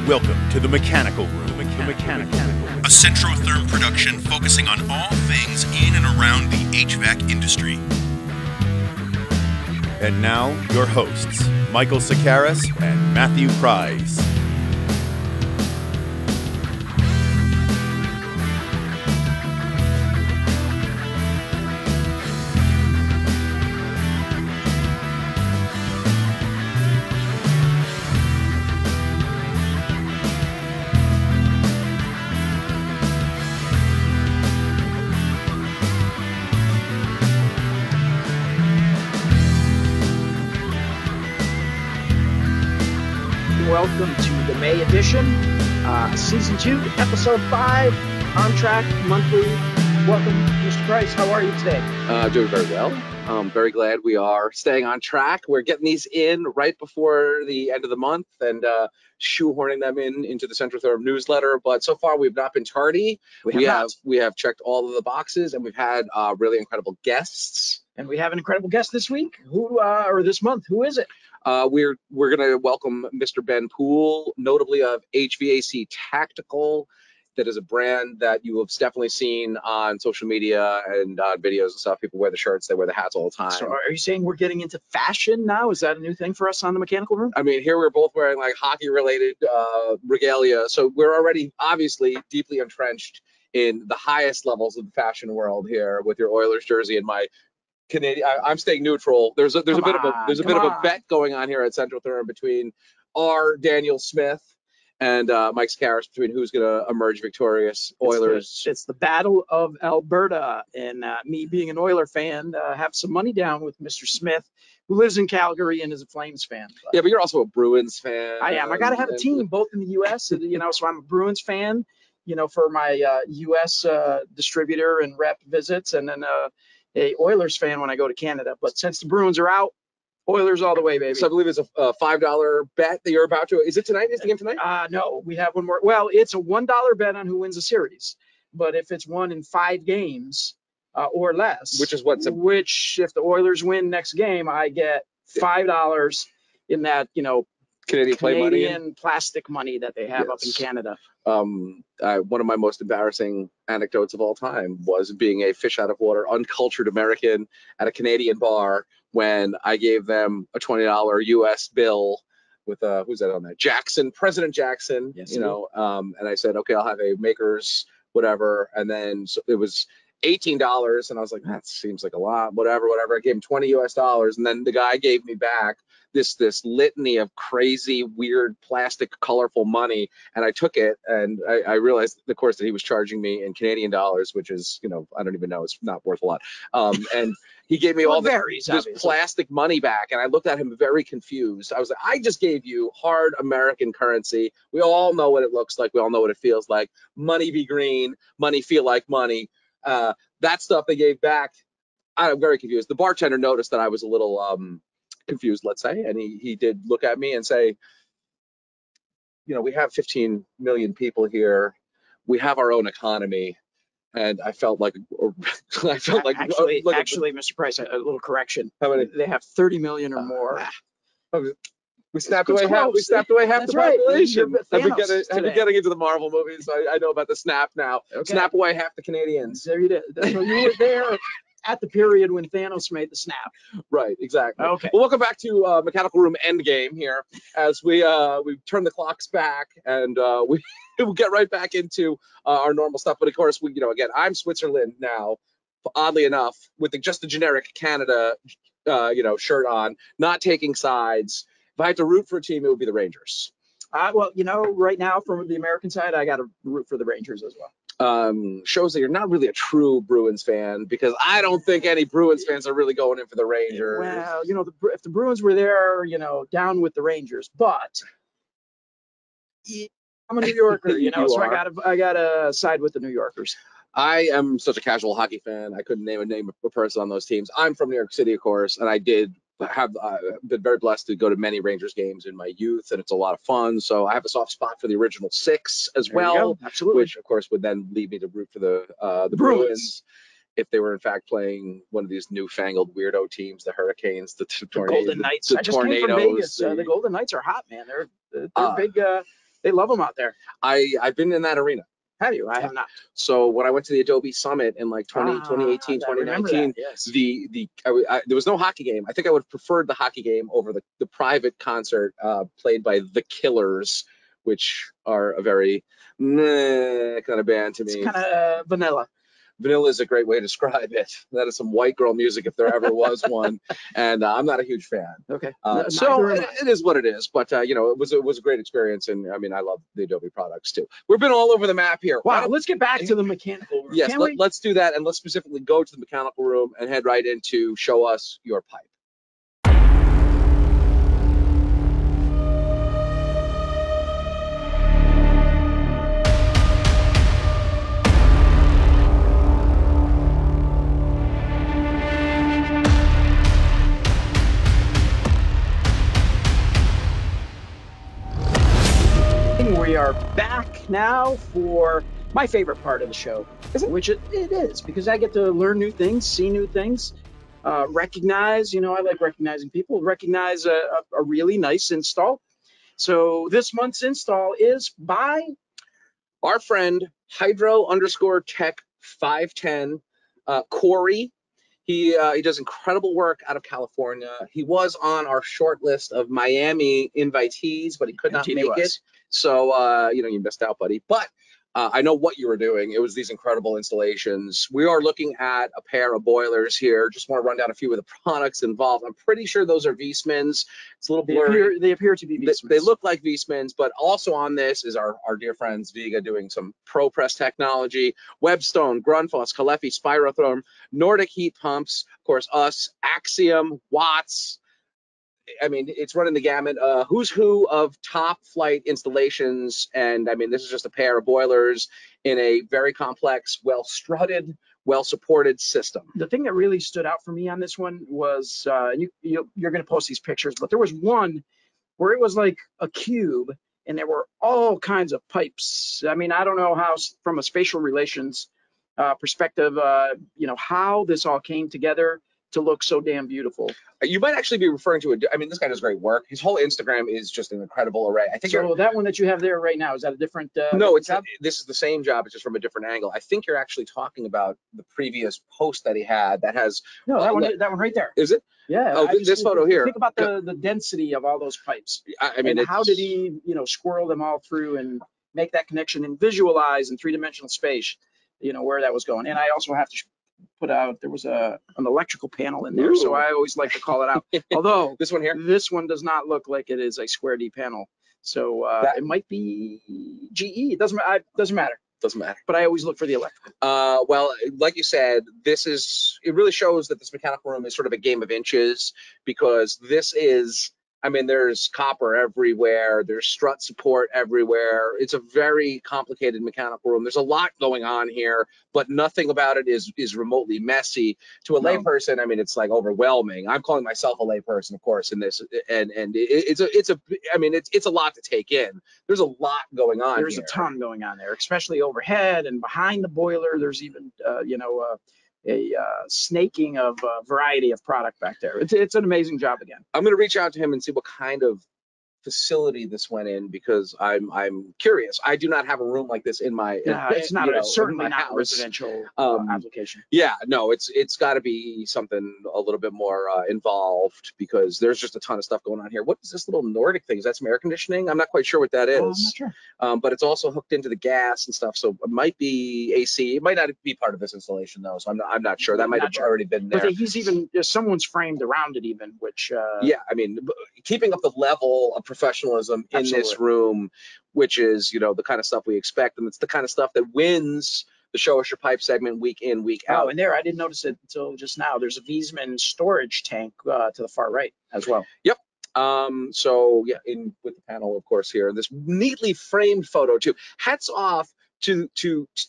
Welcome to the Mechanical Room. A Centrotherm production focusing on all things in and around the HVAC industry. And now, your hosts, Michael Sokaris and Matthew Pryce. Welcome to the May edition, Season 2, Episode 5, On Track, Monthly. Welcome, Mr. Pryce. How are you today? Doing very well. I'm very glad we are staying on track. We're getting these in right before the end of the month and shoehorning them into the Centrotherm newsletter. But so far, we've not been tardy. We have checked all of the boxes, and we've had really incredible guests. And we have an incredible guest this week, or this month. Who is it? We're going to welcome Mr. Ben Poole, notably of HVAC Tactical. That is a brand that you have definitely seen on social media and videos and stuff. People wear the shirts, they wear the hats all the time. So are you saying we're getting into fashion now? Is that a new thing for us on the Mechanical Room? I mean, here we're both wearing like hockey-related regalia, so we're already obviously deeply entrenched in the highest levels of the fashion world here with your Oilers jersey and my Canadian. I'm staying neutral. There's a bit of a bet going on here at Centrotherm between our Daniel Smith and Mike Sokaris, between who's going to emerge victorious. Oilers. It's the Battle of Alberta, and me being an Oiler fan, have some money down with Mr. Smith, who lives in Calgary and is a Flames fan. Yeah, but you're also a Bruins fan. I am. I got to have a team, both in the U.S. So I'm a Bruins fan, for my U.S. Distributor and rep visits, and then a Oilers fan when I go to Canada. But since the Bruins are out, Oilers all the way, baby. So I believe it's a $5 bet that you're about to. Is it tonight? Is the game tonight? No, we have one more. Well, it's a $1 bet on who wins the series. But if it's won in 5 games or less, which if the Oilers win next game, I get $5 in that, Canadian plastic money that they have up in Canada. One of my most embarrassing anecdotes of all time was being a fish out of water, uncultured American at a Canadian bar when I gave them a $20 US bill with who's that on that? Jackson, President Jackson, yes, and I said, okay, I'll have a Maker's whatever, and then it was $18, and I was like, that seems like a lot, whatever. I gave him $20 US, and then the guy gave me back this litany of crazy, weird, plastic, colorful money, and I took it, and I realized, of course, that he was charging me in Canadian dollars, which is, I don't even know, it's not worth a lot. And he gave me all this plastic money back, and I looked at him very confused. I was like, I just gave you hard American currency. We all know what it looks like. We all know what it feels like. Money be green. Money feel like money. That stuff they gave back, I'm very confused. The bartender noticed that I was a little confused, let's say, and he did look at me and say, we have 15 million people here. We have our own economy. And I felt like actually, Mr. Pryce, a little correction. How many? They have 30 million or more. We snapped away half the population. I've been getting into the Marvel movies, so I know about the snap now. Okay. Snap away half the Canadians. There you did. So you were there at the period when Thanos made the snap. Right, exactly. Okay. Well, welcome back to Mechanical Room Endgame here, as we turn the clocks back, and we will get right back into our normal stuff. But of course, again, I'm Switzerland now, oddly enough, with just the generic Canada shirt on, not taking sides. If I had to root for a team, it would be the Rangers. Well, right now from the American side, I got to root for the Rangers as well. Shows that you're not really a true Bruins fan, because I don't think any Bruins fans are really going in for the Rangers. Well, if the Bruins were there, down with the Rangers, but I'm a New Yorker, so I gotta side with the New Yorkers. I am such a casual hockey fan. I couldn't name a person on those teams. I'm from New York City, of course, and I did have been very blessed to go to many Rangers games in my youth, and it's a lot of fun. So I have a soft spot for the original 6 as well, absolutely, which of course would then lead me to root for the Bruins if they were in fact playing one of these newfangled weirdo teams, the Hurricanes, the Golden Knights. I just came from Vegas. The Golden Knights are hot, man. They're big. They love them out there. I've been in that arena. Have you? I have not. So when I went to the Adobe Summit in like 2018, 2019, yes. there was no hockey game. I think I would have preferred the hockey game over the private concert played by The Killers, which are a very meh kind of band to me. It's kind of vanilla. Vanilla is a great way to describe it. That is some white girl music if there ever was one, and I'm not a huge fan. Okay. So it is what it is, but you know, it was a great experience, and I mean, I love the Adobe products too. We've been all over the map here. Wow, let's get back to the mechanical room. Yes, let's do that, and let's specifically go to the mechanical room and head right into show us your pipe. We are back now for my favorite part of the show, which it is, because I get to learn new things, see new things, recognize, you know, I like recognizing people, recognize a really nice install. So this month's install is by our friend Hydro_Tech 510, Cory. He does incredible work out of California. He was on our short list of Miami invitees, but he could not make it. So, you know, you missed out, buddy. But I know what you were doing. It was these incredible installations. We are looking at a pair of boilers here. Just want to run down a few of the products involved. I'm pretty sure those are V-Smins. It's a little blurry. They appear to be V-Smins. They look like V-Smins, but also on this is our dear friends Hvac doing some ProPress technology, Webstone, Grundfos, Caleffi, Spirotherm, Nordic heat pumps, of course, us, Axiom, Watts. I mean, it's running the gamut. Who's who of top flight installations, and I mean, this is just a pair of boilers in a very complex, well strutted, well supported system. The thing that really stood out for me on this one was, you're going to post these pictures, but there was one where it was like a cube, and there were all kinds of pipes. I mean, I don't know how, from a spatial relations perspective, you know, how this all came together to look so damn beautiful. You might actually be referring to I mean, this guy does great work. His whole Instagram is just an incredible array. I think so. That one that you have there right now, is that a different? No, this is the same job. It's just from a different angle. I think you're actually talking about the previous post that he had that has. No, that one right there. Is it? Yeah. Oh, this photo here. Think about the density of all those pipes. I mean, how did he, you know, squirrel them all through and make that connection and visualize in three-dimensional space, you know, where that was going. And I also have to put out, there was an electrical panel in there. Ooh. So I always like to call it out. Although this one here, this one does not look like it is a square D panel. So it might be GE. It doesn't matter. Doesn't matter. But I always look for the electrical. Well, like you said, it really shows that this mechanical room is sort of a game of inches, because this is, I mean, there's copper everywhere. There's strut support everywhere. It's a very complicated mechanical room. There's a lot going on here, but nothing about it is remotely messy. To a layperson, I mean, it's like overwhelming. I'm calling myself a layperson, of course, in this, and it's a lot to take in. There's a lot going on. There's a ton going on there, especially overhead and behind the boiler. There's even, a snaking of a variety of product back there. It's an amazing job again. I'm going to reach out to him and see what kind of facility this went in, because I'm curious. I do not have a room like this in my. It's not certainly not a residential application. Yeah, no, it's got to be something a little bit more involved, because there's just a ton of stuff going on here. What is this little Nordic thing? Is that some air conditioning? I'm not quite sure what that is. I'm not sure. But it's also hooked into the gas and stuff, so it might be AC. It might not be part of this installation though, so I'm not sure. That might have already been there. But he's even, someone's framed around it even, which. Yeah, I mean, keeping up the level of professionalism in this room, which is, you know, the kind of stuff we expect, and it's the kind of stuff that wins the Show Us Your Pipe segment week in, week out. Oh, and there, I didn't notice it until just now. There's a V-Smin storage tank to the far right as well. Yep. So yeah, in with the panel, of course, here, this neatly framed photo too. Hats off to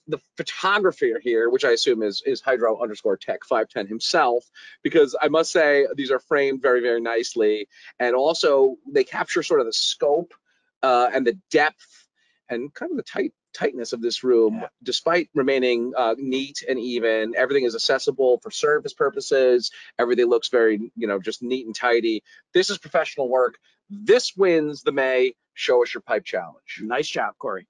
the photographer here, which I assume is Hydro_Tech 510 himself, because I must say these are framed very, very nicely, and also they capture sort of the scope and the depth and kind of the tightness of this room, despite remaining neat and even. Everything is accessible for service purposes. Everything looks very, you know, just neat and tidy. This is professional work. This wins the May show us your pipe challenge. Nice job, Cory.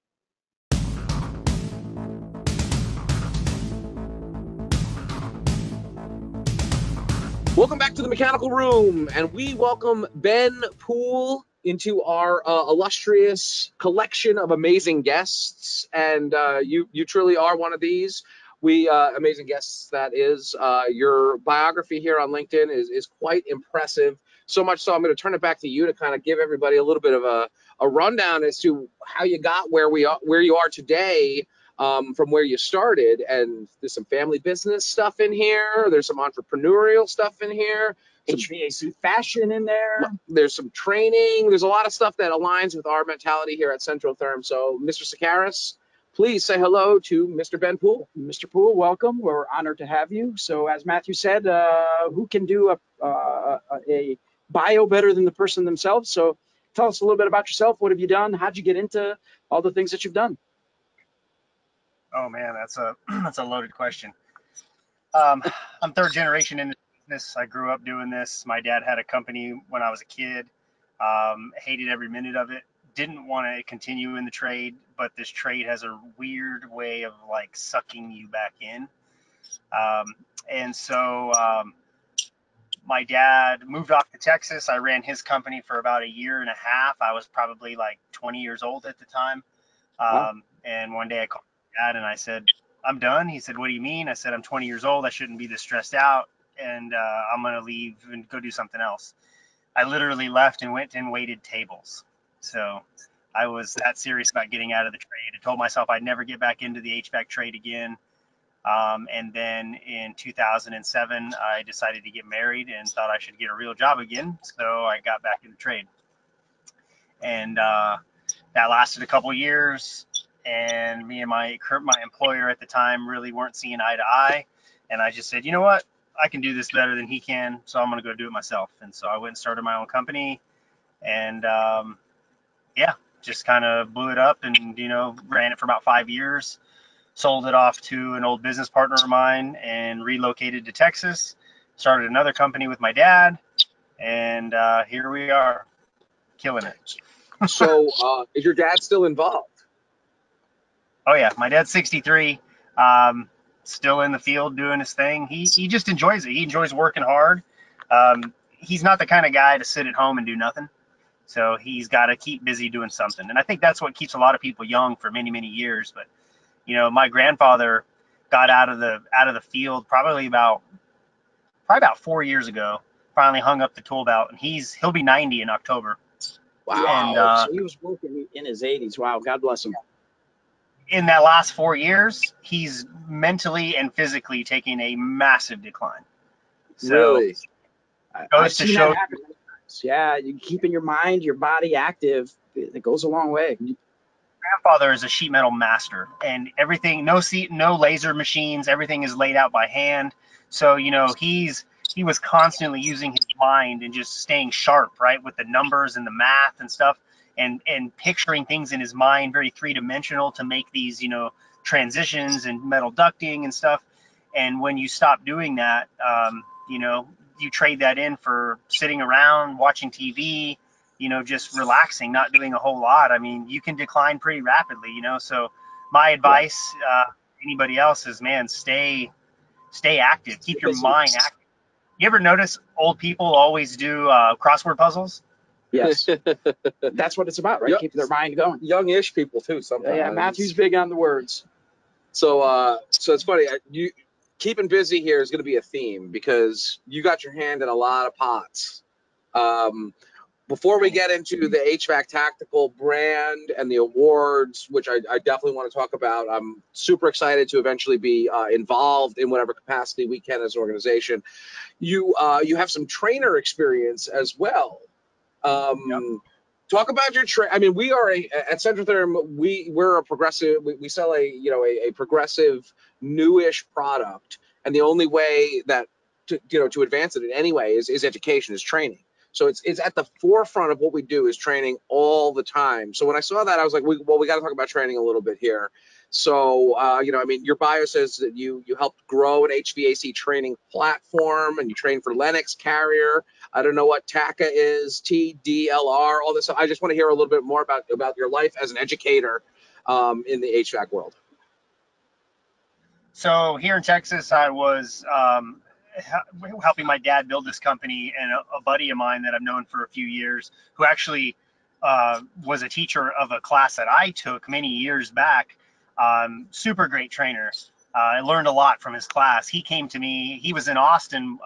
Welcome back to the Mechanical Room, and we welcome Ben Poole into our illustrious collection of amazing guests. And you truly are one of these. Amazing guests, that is. Your biography here on LinkedIn is quite impressive. So much so, I'm going to turn it back to you to kind of give everybody a little bit of a rundown as to how you got where you are today, from where you started. And there's some family business stuff in here. There's some entrepreneurial stuff in here. HVAC fashion in there. There's some training. There's a lot of stuff that aligns with our mentality here at Centrotherm. So, Mr. Sokaris, please say hello to Mr. Ben Poole. Mr. Poole, welcome. We're honored to have you. So, as Matthew said, who can do a bio better than the person themselves? So, tell us a little bit about yourself. What have you done? How'd you get into all the things that you've done? Oh man, that's a loaded question. I'm third generation in the business. I grew up doing this. My dad had a company when I was a kid. Hated every minute of it. Didn't want to continue in the trade, but this trade has a weird way of like sucking you back in. And so my dad moved off to Texas. I ran his company for about a year and a half. I was probably like 20 years old at the time. And one day I called my dad and I said, I'm done. He said, what do you mean? I said, I'm 20 years old. I shouldn't be this stressed out. And I'm going to leave and go do something else. I literally left and went and waited tables. So I was that serious about getting out of the trade. I told myself I'd never get back into the HVAC trade again. And then in 2007, I decided to get married and thought I should get a real job again. So I got back in the trade. And that lasted a couple years. And me and my employer at the time really weren't seeing eye to eye. And I just said, you know what? I can do this better than he can, so I'm going to go do it myself. And so I went and started my own company, and yeah, just kind of blew it up and, ran it for about 5 years, sold it off to an old business partner of mine and relocated to Texas, started another company with my dad, and here we are, killing it. So is your dad still involved? Oh yeah, my dad's 63. Still in the field doing his thing. He just enjoys it. He enjoys working hard. He's not the kind of guy to sit at home and do nothing. So he's got to keep busy doing something. And I think that's what keeps a lot of people young for many, many years. But, my grandfather got out of the field probably about 4 years ago, finally hung up the tool belt, and he'll be 90 in October. Wow. And so he was working in his 80s. Wow. God bless him. In that last 4 years, he's mentally and physically taking a massive decline. So really? Goes to show. Yeah, you keeping your mind, your body active. It goes a long way. Grandfather is a sheet metal master, and everything, no laser machines, everything is laid out by hand. So he was constantly using his mind and just staying sharp, right, with the numbers and the math and stuff. And picturing things in his mind, very three-dimensional, to make these, transitions and metal ducting and stuff. And when you stop doing that, you trade that in for sitting around, watching TV, just relaxing, not doing a whole lot. I mean, you can decline pretty rapidly, So my advice, anybody else, is, man, stay active. Keep your mind active. You ever notice old people always do crossword puzzles? Yes, that's what it's about, right? Yep. Keeping their mind going. Youngish people too, sometimes. Yeah, Matthew's big on the words. So it's funny. You keeping busy here is going to be a theme because you got your hand in a lot of pots. Before we get into the HVAC Tactical brand and the awards, which I definitely want to talk about, I'm super excited to eventually be involved in whatever capacity we can as an organization. You have some trainer experience as well. Yep. Talk about your I mean, we are at Centrotherm. We're a progressive. We sell a progressive, newish product, and the only way that to advance it in any way is education, is training. So it's at the forefront of what we do, is training all the time. So when I saw that, I was like, we got to talk about training a little bit here. So I mean, your bio says that you helped grow an HVAC training platform and you train for Lennox, Carrier. I don't know what TACA is, TDLR, all this stuff. I just want to hear a little bit more about your life as an educator in the HVAC world. So here in Texas, I was helping my dad build this company, and a buddy of mine that I've known for a few years, who actually was a teacher of a class that I took many years back. Super great trainer. I learned a lot from his class. He came to me. He was in Austin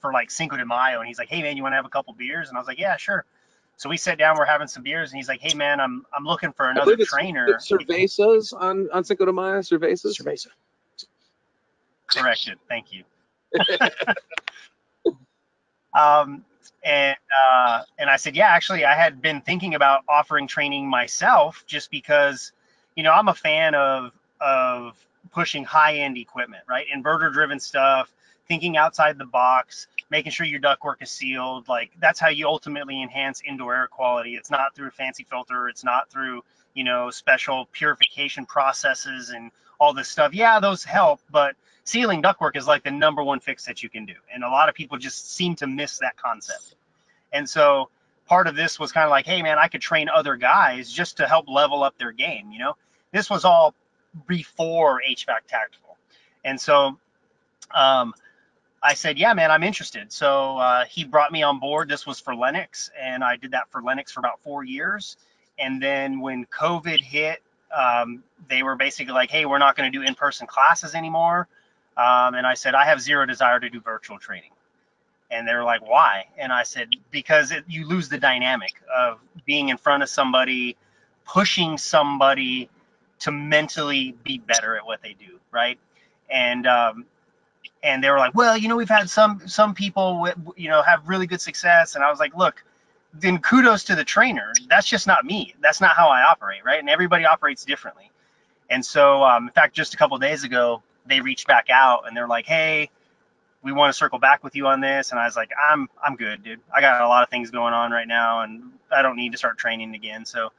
for like Cinco de Mayo, and he's like, "Hey man, you want to have a couple beers?" And I was like, "Yeah, sure." So we sat down. We're having some beers, and he's like, "Hey man, I'm looking for another trainer." Cervezas on Cinco de Mayo. Cervezas. Cerveza. Corrected. Thank you. And I said, yeah, actually, I had been thinking about offering training myself, just because, you know, I'm a fan of pushing high-end equipment, right? Inverter-driven stuff, thinking outside the box, making sure your ductwork is sealed. Like, that's how you ultimately enhance indoor air quality. It's not through a fancy filter. It's not through, you know, special purification processes and all this stuff. Yeah, those help, but sealing ductwork is like the #1 fix that you can do. And a lot of people just seem to miss that concept. And so part of this was kind of like, hey man, I could train other guys just to help level up their game. You know, this was all before HVAC Tactical. And so I said, yeah, man, I'm interested. So he brought me on board. This was for Lennox, and I did that for Lennox for about 4 years. And then when COVID hit, they were basically like, hey, we're not going to do in-person classes anymore. And I said, I have zero desire to do virtual training. And they were like, why? And I said, because you lose the dynamic of being in front of somebody, pushing somebody to mentally be better at what they do, right? And they were like, well, you know, we've had some people, you know, have really good success. And I was like, look, then kudos to the trainer. That's just not me. That's not how I operate, right? And everybody operates differently. And so, in fact, just a couple of days ago, they reached back out and they're like, hey, we want to circle back with you on this. And I was like, I'm good, dude. I got a lot of things going on right now, and I don't need to start training again. So,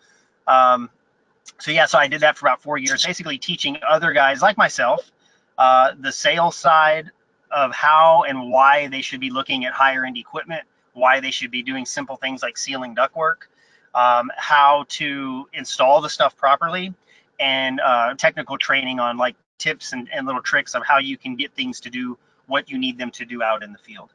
so I did that for about 4 years, basically teaching other guys like myself, the sales side of how and why they should be looking at higher end equipment, why they should be doing simple things like sealing ductwork, how to install the stuff properly, and technical training on like tips and little tricks of how you can get things to do what you need them to do out in the field.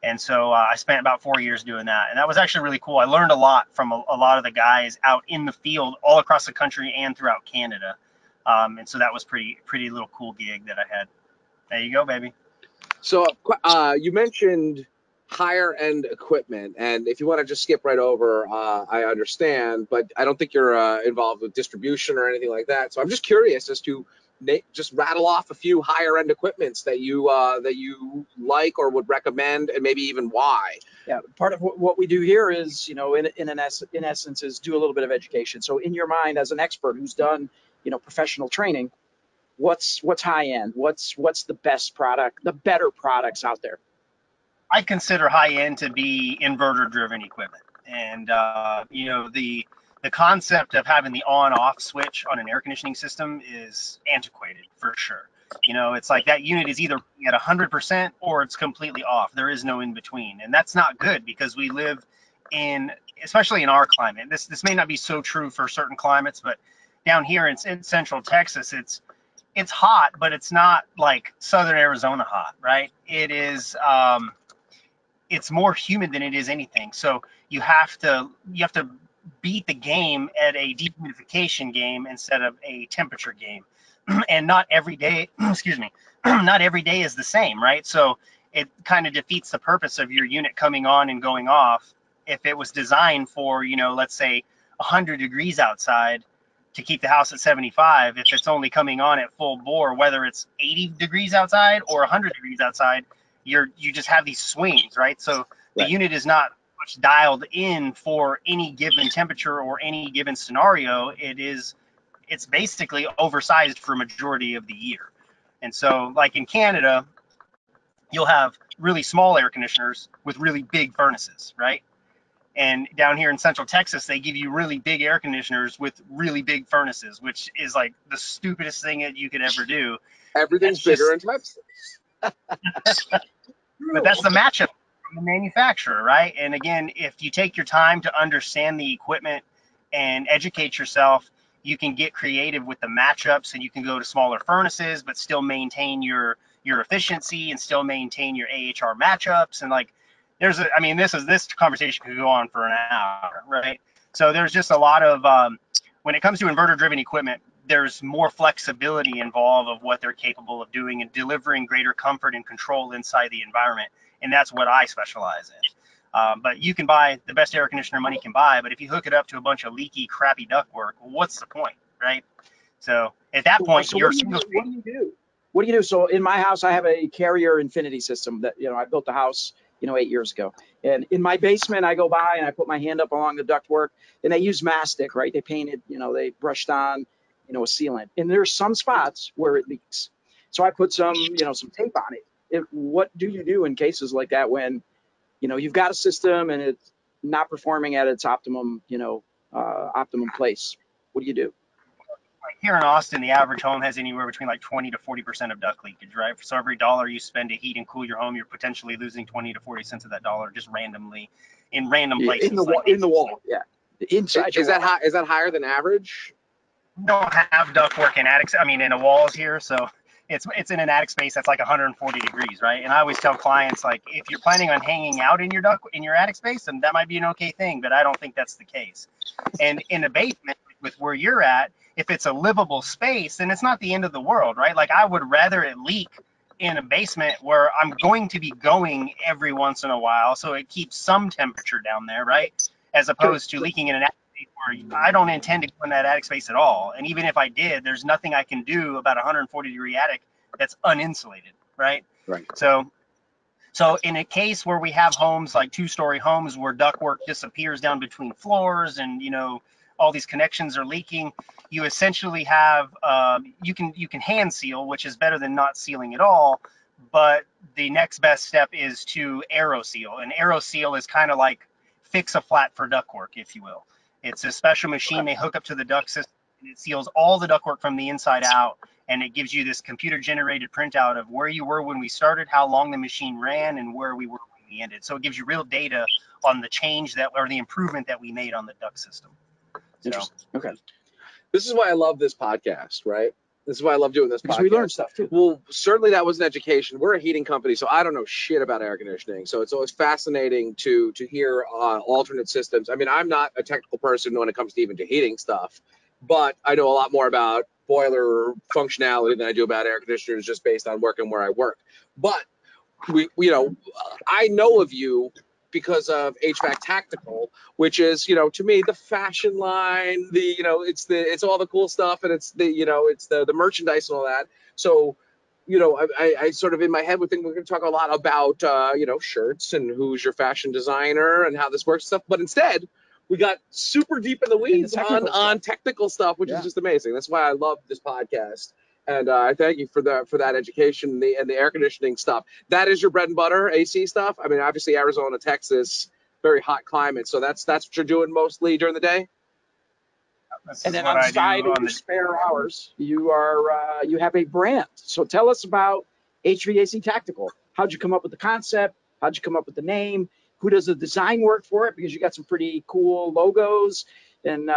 And so I spent about 4 years doing that. And that was actually really cool. I learned a lot from a lot of the guys out in the field all across the country and throughout Canada. And so that was pretty little cool gig that I had. There you go, baby. So you mentioned higher end equipment, and if you want to just skip right over, I understand, but I don't think you're involved with distribution or anything like that. So I'm just curious as to just rattle off a few higher end equipments that you like or would recommend, and maybe even why. Yeah, part of what we do here is, you know, in essence, is do a little bit of education. So in your mind, as an expert who's done, you know, professional training, what's high end? What's the best product, the better products out there? I consider high end to be inverter driven equipment, and you know, the concept of having the on-off switch on an air conditioning system is antiquated for sure. You know, it's like that unit is either at 100% or it's completely off. There is no in between, and that's not good because we live in, especially in our climate. This may not be so true for certain climates, but down here in Central Texas, it's hot, but it's not like Southern Arizona hot, right? It is. It's more humid than it is anything. So you have to beat the game at a dehumidification game instead of a temperature game. And not every day, excuse me, not every day is the same, right? So it kind of defeats the purpose of your unit coming on and going off. If it was designed for, you know, let's say 100 degrees outside to keep the house at 75, if it's only coming on at full bore, whether it's 80 degrees outside or 100 degrees outside, you just have these swings, right? So the unit is not much dialed in for any given temperature or any given scenario. It's basically oversized for a majority of the year. And so like in Canada, you'll have really small air conditioners with really big furnaces, right? And down here in Central Texas, they give you really big air conditioners with really big furnaces, which is like the stupidest thing that you could ever do. Everything's bigger in Texas. But that's the matchup the manufacturer, right? And again, if you take your time to understand the equipment and educate yourself, you can get creative with the matchups, and you can go to smaller furnaces, but still maintain your efficiency and still maintain your AHR matchups. And like, I mean, this conversation could go on for an hour, right? So there's just a lot of, when it comes to inverter driven equipment, there's more flexibility involved of what they're capable of doing and delivering greater comfort and control inside the environment. And that's what I specialize in. But you can buy the best air conditioner money can buy, but if you hook it up to a bunch of leaky, crappy ductwork, what's the point, right? So at that point, so what do you do? What do you do? So in my house, I have a Carrier Infinity system that, I built the house, 8 years ago. And in my basement, I go by and I put my hand up along the ductwork, and they use mastic, right? They painted, they brushed on, a sealant. And there's some spots where it leaks. So I put some tape on it. What do you do in cases like that when, you've got a system and it's not performing at its optimum, optimum place? What do you do? Here in Austin, the average home has anywhere between like 20 to 40% of duct leakage, right? So every dollar you spend to heat and cool your home, you're potentially losing 20 to 40 cents of that dollar just randomly in random places. In the wall, yeah. Inside is that high? Is that higher than average? We don't have ductwork in attics. I mean, in the walls here, so it's in an attic space that's like 140 degrees, right? And I always tell clients, like, if you're planning on hanging out in your attic space, then that might be an okay thing, but I don't think that's the case. And in the basement, with where you're at, if it's a livable space, then it's not the end of the world, right? Like, I would rather it leak in a basement where I'm going to be going every once in a while, so it keeps some temperature down there, right? As opposed to leaking in an attic space where I don't intend to go in that attic space at all. And even if I did, there's nothing I can do about a 140-degree attic that's uninsulated, right? Right. So in a case where we have homes like 2-story homes where ductwork disappears down between floors and, all these connections are leaking, you essentially have, you can hand seal, which is better than not sealing at all. But the next best step is to aero seal. And aero seal is kind of like fix a flat for ductwork, if you will. It's a special machine they hook up to the duct system, and it seals all the ductwork from the inside out. And it gives you this computer generated printout of where you were when we started, how long the machine ran, and where we were when we ended. So it gives you real data on the change or the improvement that we made on the duct system. Interesting. Okay. This is why I love this podcast, right? This is why I love doing this podcast. Because we learn stuff too. Well, certainly that was an education. We're a heating company, so I don't know shit about air conditioning. So it's always fascinating to hear alternate systems. I mean, I'm not a technical person when it comes to even to heating stuff, but I know a lot more about boiler functionality than I do about air conditioners, just based on working where I work. But I know of you because of HVAC Tactical, which is, to me, the fashion line, it's all the cool stuff, and it's the merchandise and all that. So, I sort of in my head would think we're going to talk a lot about, shirts and who's your fashion designer and how this works stuff. But instead, we got super deep in the weeds on technical stuff, which is just amazing. That's why I love this podcast. And I thank you for that education and the air conditioning stuff. That is your bread and butter, AC stuff. I mean, obviously Arizona, Texas, very hot climate. So that's what you're doing mostly during the day. And then on the side of your spare hours, you have a brand. So tell us about HVAC Tactical. How'd you come up with the concept? How'd you come up with the name? Who does the design work for it? Because you got some pretty cool logos and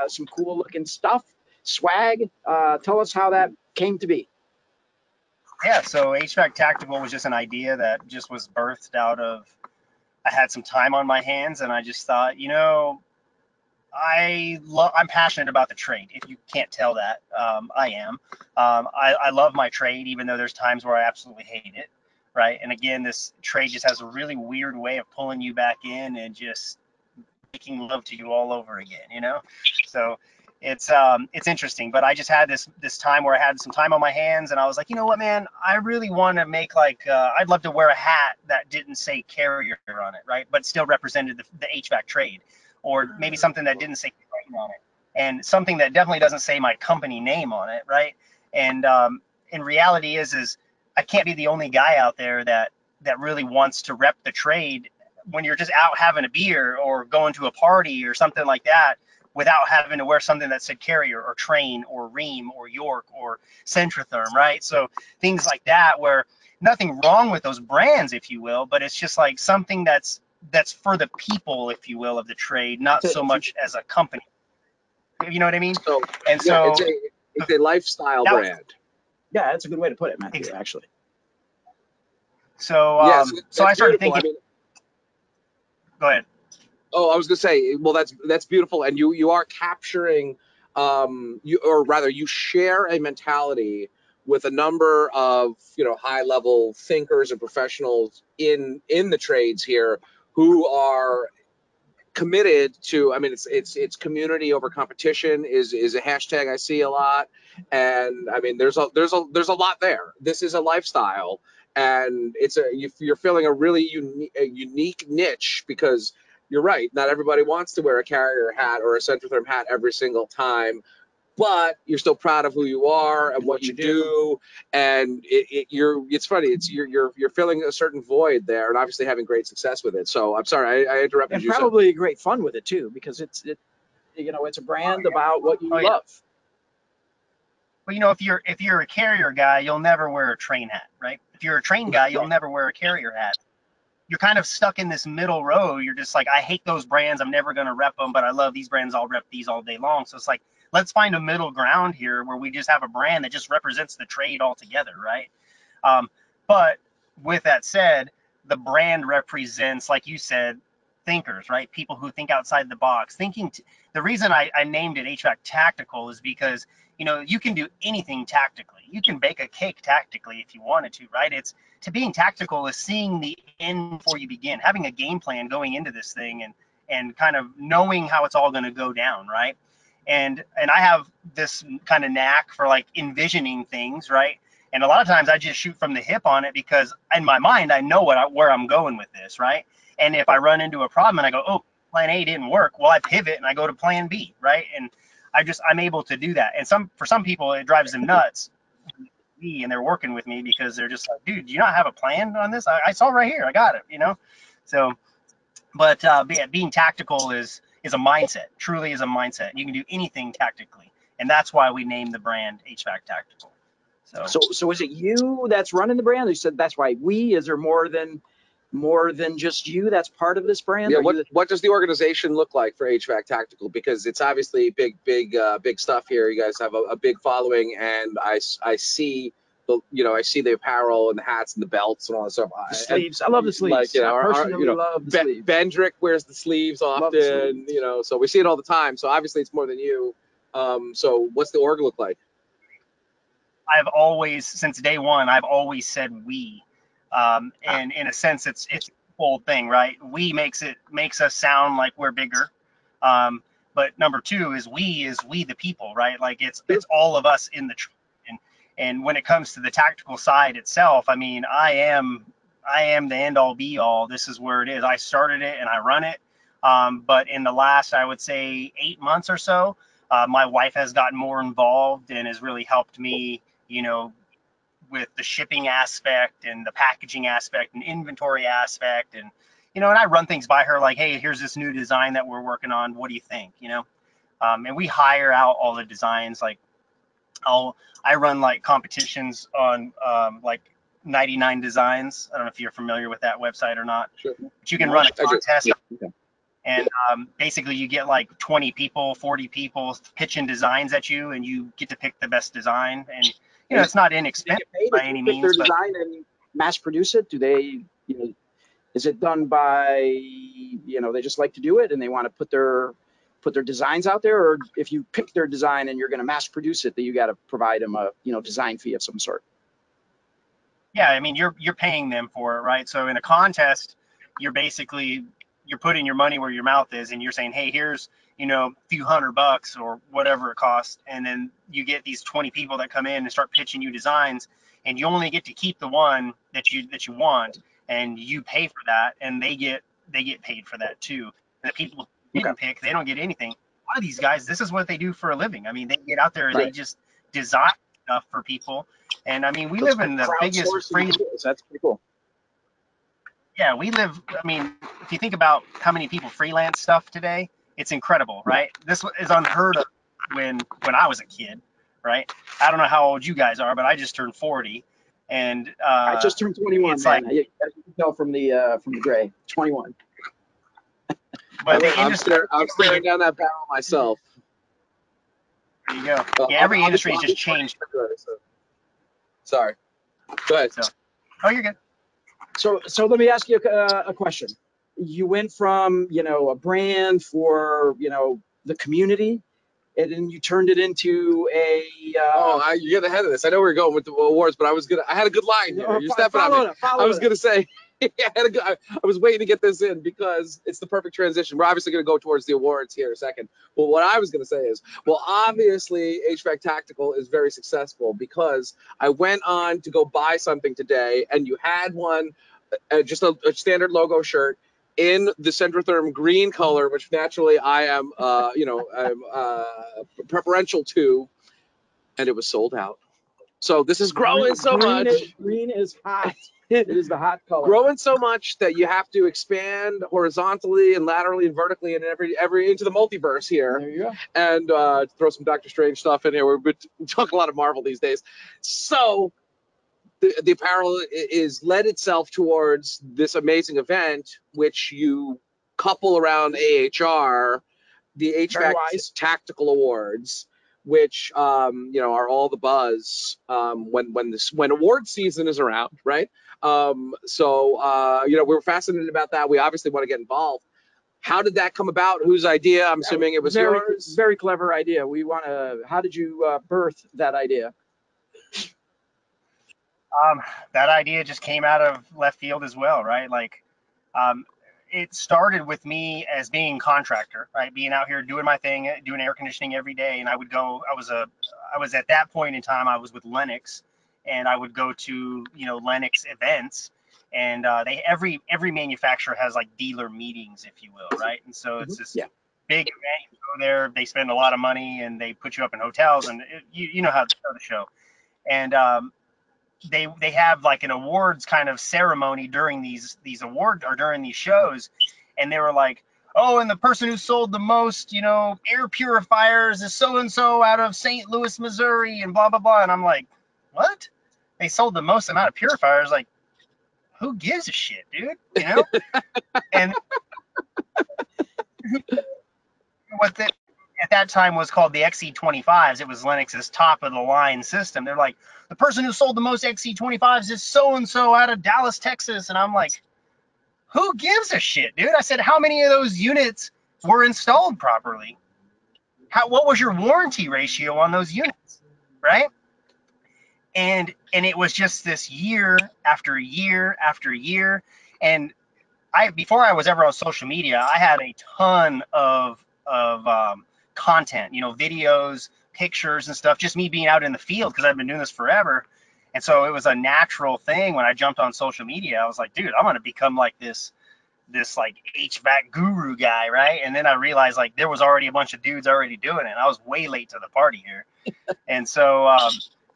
some cool looking stuff, swag. Tell us how that came to be. Yeah, so HVAC Tactical was just an idea that just was birthed out of, I had some time on my hands, and I just thought, I'm passionate about the trade. If you can't tell that, I am. I love my trade, even though there's times where I absolutely hate it, right? And again, this trade just has a really weird way of pulling you back in and just making love to you all over again, So it's interesting. But I just had this time where I had some time on my hands, and I was like, you know what, man, I really want to make I'd love to wear a hat that didn't say Carrier on it, right, but still represented the HVAC trade, or maybe something that didn't say Carrier on it, and something that definitely doesn't say my company name on it, right? And in reality is I can't be the only guy out there that really wants to rep the trade when you're just out having a beer or going to a party or something like that, without having to wear something that said Carrier or Train or Ream or York or Centrotherm, right? So things like that, where nothing wrong with those brands, if you will, but it's just like something that's for the people, if you will, of the trade, not so much as a company. You know what I mean? So And yeah, so it's a lifestyle that was, brand. Yeah, that's a good way to put it, Matthew, actually. so Yes, so I that's started beautiful. thinking. Go ahead. Oh, I was gonna say, well, that's beautiful, and you are capturing, or rather, you share a mentality with a number of high level thinkers and professionals in the trades here who are committed to. I mean, it's community over competition is a hashtag I see a lot, and I mean, there's a lot there. This is a lifestyle, and you're filling a really unique niche because you're right. Not everybody wants to wear a Carrier hat or a Centrotherm hat every single time, but you're still proud of who you are and what you do. And it's funny. You're filling a certain void there, and obviously having great success with it. So I'm sorry I interrupted And you. probably great fun with it too, because it's a brand about what you love. Well, if you're a Carrier guy, you'll never wear a Train hat, right? If you're a Train guy, you'll never wear a Carrier hat. You're kind of stuck in this middle road. You're just like, I hate those brands. I'm never going to rep them, but I love these brands. I'll rep these all day long. So it's like, let's find a middle ground here where we just have a brand that just represents the trade altogether, right? But with that said, the brand represents, like you said, thinkers, right? People who think outside the box. The reason I named it HVAC Tactical is because, you can do anything tactically. You can bake a cake tactically if you wanted to, right? Being tactical is seeing the end before you begin, having a game plan going into this thing and kind of knowing how it's all going to go down, right? And I have this kind of knack for like envisioning things, right? And a lot of times I just shoot from the hip on it because in my mind I know where I'm going with this, right? And if I run into a problem and I go, oh, plan A didn't work, well, I pivot and I go to plan B, right? And I'm able to do that. And for some people it drives them nuts, and they're working with me because they're just like, dude, do you not have a plan on this? I saw right here, I got it, So, but yeah, being tactical is a mindset. Truly is a mindset. You can do anything tactically, and that's why we named the brand HVAC Tactical. So is it you that's running the brand? You said that's why we. Is there more than just you that's part of this brand? Yeah. What does the organization look like for HVAC Tactical? Because it's obviously big stuff here. You guys have a big following, and I see the apparel and the hats and the belts and all that stuff. The sleeves. I love the sleeves. Like, I personally love the sleeves. Bendrick wears the sleeves often, the sleeves. So we see it all the time. So obviously it's more than you. So what's the org look like? I've always, since day one, I've always said we. And in a sense, it's a whole thing, right? We makes us sound like we're bigger. But number two is we the people, right? Like it's all of us in the trade. And when it comes to the tactical side itself, I mean, I am the end all be all. This is where it is. I started it and I run it. But in the last, I would say 8 months or so, my wife has gotten more involved and has really helped me, with the shipping aspect and the packaging aspect and inventory aspect. And, and I run things by her like, hey, here's this new design that we're working on. What do you think? And we hire out all the designs. Like I run like competitions on like 99 Designs. I don't know if you're familiar with that website or not. Sure. But you can run a contest. Yeah. Okay. And basically you get like 20 people, 40 people pitching designs at you, and you get to pick the best design. And, it's not inexpensive by any means. Their design and mass produce it? Do they, is it done by, they just like to do it and they want to put their designs out there? Or if you pick their design and you're going to mass produce it, that you got to provide them a, design fee of some sort? Yeah, I mean, you're paying them for it, right? So in a contest, you're putting your money where your mouth is, and you're saying, hey, here's, a few $100 or whatever it costs. And then you get these 20 people that come in and start pitching you designs, and you only get to keep the one that you want, and you pay for that, and they get paid for that too. And the people who didn't pick, they don't get anything. A lot of these guys, this is what they do for a living. I mean, they get out there and they just design stuff for people. And I mean, we live in the biggest freelance. That's pretty cool. Yeah, I mean, if you think about how many people freelance stuff today, it's incredible, right? This is unheard of when I was a kid, right? I don't know how old you guys are, but I just turned 40. And I just turned 21, it's man. like, You can tell from the gray. 21. but the I'm industry, staring down that barrel myself. there you go. Yeah, every industry has just changed. Sorry. Go ahead. So, oh, you're good. So let me ask you a question. You went from, a brand for, the community, and then you turned it into a. You're getting ahead of this. I know we were going with the awards, but I had a good line here. You're stepping on me. I was going to say, I was waiting to get this in because it's the perfect transition. We're obviously going to go towards the awards here in a second. But what I was going to say is, well, obviously HVAC Tactical is very successful because I went on to go buy something today, and you had one, just a standard logo shirt in the Centrotherm green color, which naturally I am, I'm preferential to, and it was sold out. So this is growing so much. Green is hot. It is the hot color. Growing so much that you have to expand horizontally and laterally and vertically and every into the multiverse here. There you go. And throw some Doctor Strange stuff in here. We talk a lot of Marvel these days. So the apparel is led itself towards this amazing event, which you couple around AHR, the HVAC Tactical Awards, which are all the buzz when award season is around, right? We were fascinated about that. We obviously want to get involved. How did that come about? Whose idea? I'm assuming it was yours. Very clever idea. How did you birth that idea? That idea just came out of left field as well, right? Like, it started with me as being a contractor, right? Being out here doing my thing, doing air conditioning every day. And I was at that point in time, I was with Lennox, and I would go to, Lennox events, and every manufacturer has like dealer meetings, if you will, right? And so it's this big event. You go there, they spend a lot of money, and they put you up in hotels, and you know how to show the show. And they have like an awards kind of ceremony during these awards or during these shows, and they were like, oh, and the person who sold the most, air purifiers is so and so out of St. Louis, Missouri, and blah blah blah. And I'm like, what? They sold the most amount of purifiers? Like, who gives a shit, dude? And at that time was called the XC25s. It was Lennox's top of the line system. They're like, the person who sold the most XC25s is so-and-so out of Dallas, Texas. And I'm like, who gives a shit, dude? I said, how many of those units were installed properly? What was your warranty ratio on those units, right? And it was just this year after year after year. And before I was ever on social media, I had a ton of content, videos, pictures and stuff, just me being out in the field because I've been doing this forever. And so it was a natural thing when I jumped on social media. I was like, dude, I'm going to become like this like HVAC guru guy, right? And then I realized like there was already a bunch of dudes already doing it. I was way late to the party here. And so,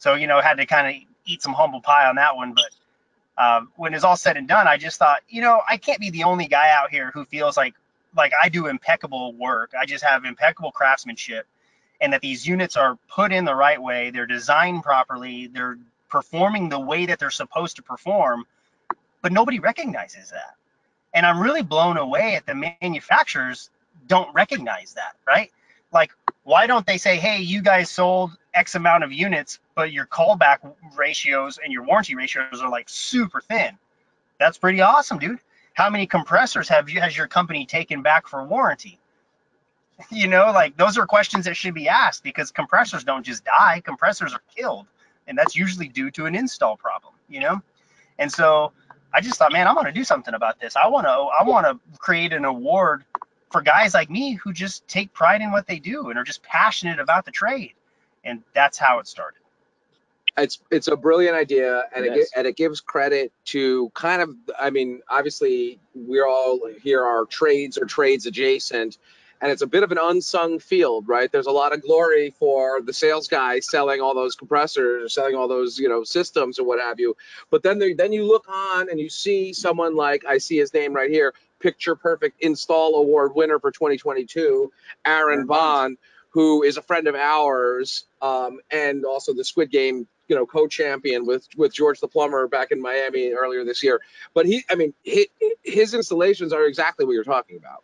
had to kind of eat some humble pie on that one. But when it's all said and done, I just thought, I can't be the only guy out here who feels like I do impeccable work. I just have impeccable craftsmanship, and that these units are put in the right way. They're designed properly. They're performing the way that they're supposed to perform, but nobody recognizes that. And I'm really blown away at the manufacturers don't recognize that, right? Like, why don't they say, hey, you guys sold X amount of units, but your callback ratios and your warranty ratios are like super thin? That's pretty awesome, dude. How many compressors has your company taken back for warranty? Like, those are questions that should be asked, because compressors don't just die. Compressors are killed, and that's usually due to an install problem, And so I just thought, man, I want to do something about this. I want to create an award for guys like me who just take pride in what they do and are just passionate about the trade. And that's how it started. It's a brilliant idea, and it gives credit to kind of, obviously we're all here are trades or trades adjacent, and it's a bit of an unsung field, right? There's a lot of glory for the sales guy selling all those compressors or selling all those, systems or what have you. But then you look on and you see someone like, I see his name right here, Picture Perfect Install Award winner for 2022, Aaron Bond, who is a friend of ours, and also the Squid Game co-champion with George the Plumber back in Miami earlier this year. But his installations are exactly what you're talking about.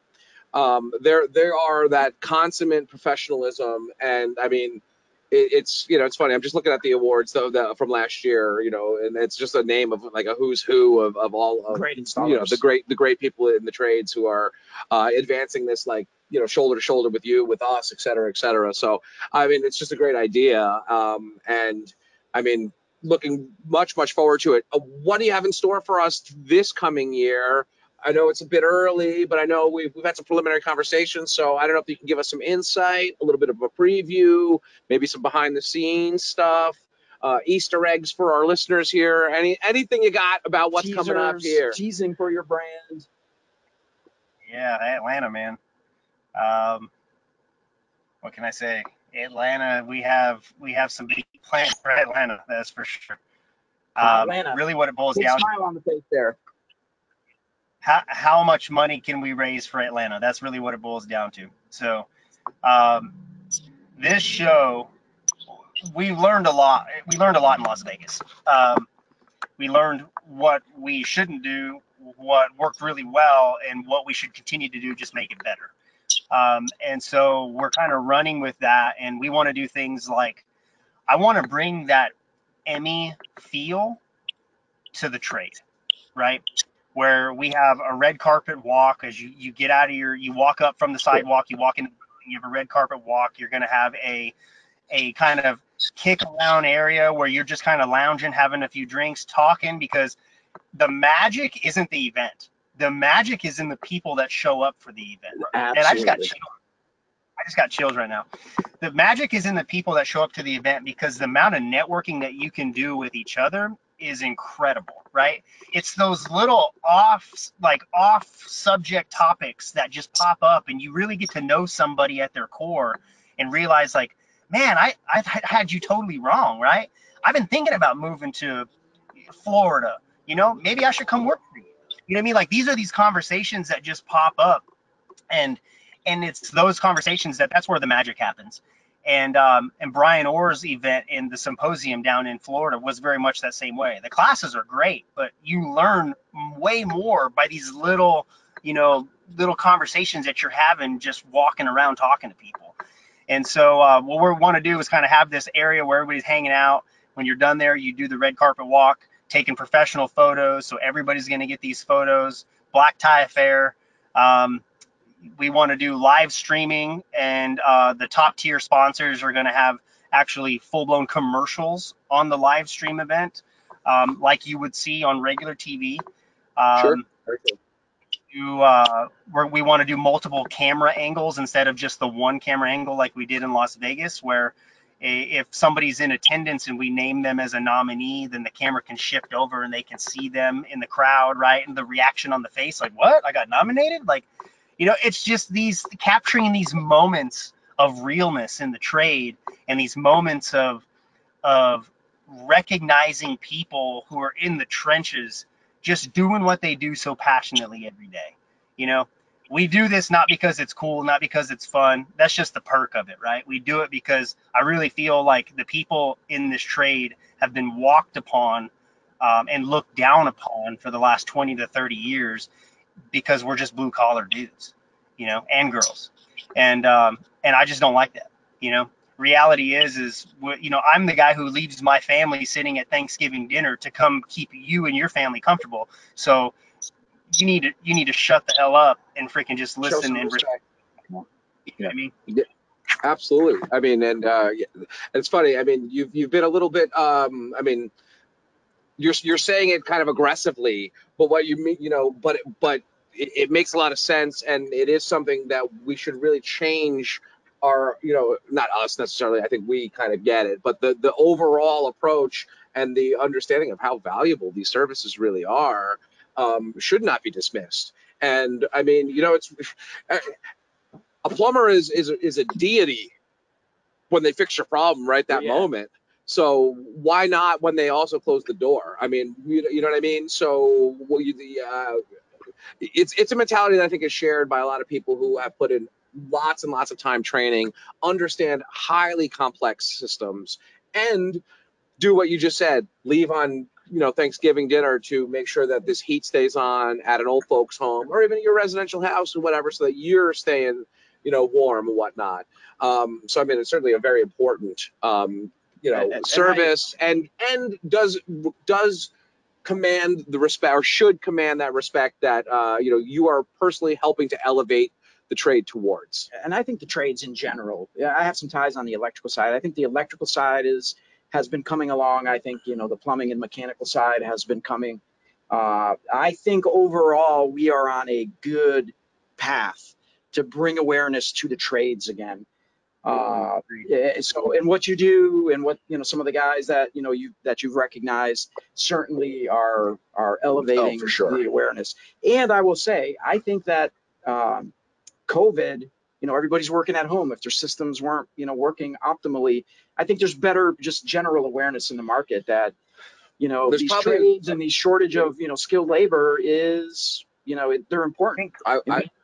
There are that consummate professionalism, and I mean, it's funny. I'm just looking at the awards from last year, and it's just a name of like a who's who of all of Great installers. the great people in the trades who are advancing this, like, shoulder to shoulder with us, et cetera, et cetera. So I mean, it's just a great idea, and I mean, looking much forward to it. What do you have in store for us this coming year? I know it's a bit early, but I know we've had some preliminary conversations, so I don't know if you can give us some insight, a little bit of a preview, maybe some behind the scenes stuff, Easter eggs for our listeners here. Anything you got about what's coming up here? Teasing for your brand. Yeah, Atlanta, man. What can I say? Atlanta, we have some big plans for Atlanta, that's for sure. Atlanta. Really what it boils Big down to. smile on the face there. How much money can we raise for Atlanta? That's really what it boils down to. So this show, we learned a lot. We learned a lot in Las Vegas. We learned what we shouldn't do, what worked really well, and what we should continue to do, just make it better. And so we're kind of running with that, and we want to do things like, I want to bring that Emmy feel to the trade, right? Where we have a red carpet walk as you get out of you walk up from the sidewalk, you walk in, you have a red carpet walk. You're going to have a kind of kick around area where you're just kind of lounging, having a few drinks, talking, because the magic isn't the event. The magic is in the people that show up for the event. Absolutely. And I just got chills right now. The magic is in the people that show up to the event, because the amount of networking that you can do with each other is incredible, right? It's those little off subject topics that just pop up, and you really get to know somebody at their core and realize, like, man, I had you totally wrong, right? I've been thinking about moving to Florida, maybe I should come work for you. You know what I mean? Like, these are these conversations that just pop up, and it's those conversations that's where the magic happens. And Brian Orr's event in the symposium down in Florida was very much that same way. The classes are great, but you learn way more by these little conversations that you're having just walking around talking to people. And so what we want to do is kind of have this area where everybody's hanging out. When you're done there, you do the red carpet walk, taking professional photos. So everybody's going to get these photos. Black tie affair. We want to do live streaming, and the top tier sponsors are going to have actually full-blown commercials on the live stream event, like you would see on regular TV. Sure. We want to do multiple camera angles instead of just the one camera angle like we did in Las Vegas, where if somebody's in attendance and we name them as a nominee, then the camera can shift over and they can see them in the crowd, right? And the reaction on the face, like, what? I got nominated? Like, it's just capturing these moments of realness in the trade, and these moments of recognizing people who are in the trenches, just doing what they do so passionately every day. We do this not because it's cool, not because it's fun. That's just the perk of it, right? We do it because I really feel like the people in this trade have been walked upon and looked down upon for the last 20 to 30 years, because we're just blue collar dudes, and girls. And I just don't like that. Reality is I'm the guy who leaves my family sitting at Thanksgiving dinner to come keep you and your family comfortable. So you need to shut the hell up and freaking just listen and respect. You know what I mean? Yeah, absolutely. I mean, and it's funny. I mean, you've been a little bit. I mean, you're saying it kind of aggressively, but what you mean, but it makes a lot of sense, and it is something that we should really change our, not us necessarily. I think we kind of get it, but the overall approach and the understanding of how valuable these services really are should not be dismissed. And I mean, it's a plumber is a deity when they fix your problem right that moment. So why not when they also close the door? I mean, you know what I mean? So it's a mentality that I think is shared by a lot of people who have put in lots and lots of time training, understand highly complex systems, and do what you just said, leave on, you know, Thanksgiving dinner to make sure that this heat stays on at an old folks home or even your residential house or whatever, so that you're staying, you know, warm and whatnot. So I mean, it's certainly a very important, you know, service, and does command the respect, or should command that respect that you know, you are personally helping to elevate the trade towards. And I think the trades in general, yeah, I have some ties on the electrical side. I think the electrical side has been coming along. I think, you know, the plumbing and mechanical side has been coming. I think overall we are on a good path to bring awareness to the trades again. So, and what you do, and what, you know, some of the guys that, you know, you've recognized certainly are elevating for sure. the awareness. And I will say, I think that COVID, you know, everybody's working at home. If their systems weren't, you know, working optimally, I think there's better just general awareness in the market that, you know, There's these probably- trades and the shortage of, you know, skilled labor is, you know, they're important. I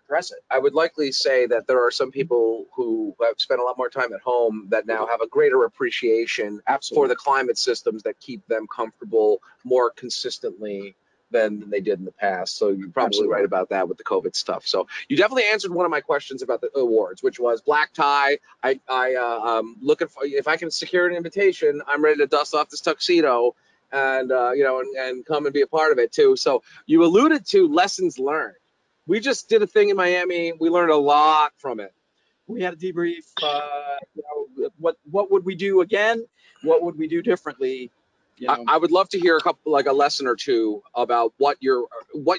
address it. I would likely say that there are some people who have spent a lot more time at home that now have a greater appreciation for the climate systems that keep them comfortable more consistently than they did in the past. So you're probably right about that with the COVID stuff. So you definitely answered one of my questions about the awards, which was black tie. Looking for, if I can secure an invitation, I'm ready to dust off this tuxedo and you know, and come and be a part of it too. So you alluded to lessons learned. We just did a thing in Miami. We learned a lot from it. We had a debrief. You know, what would we do again? What would we do differently? You know? I would love to hear a lesson or two about what you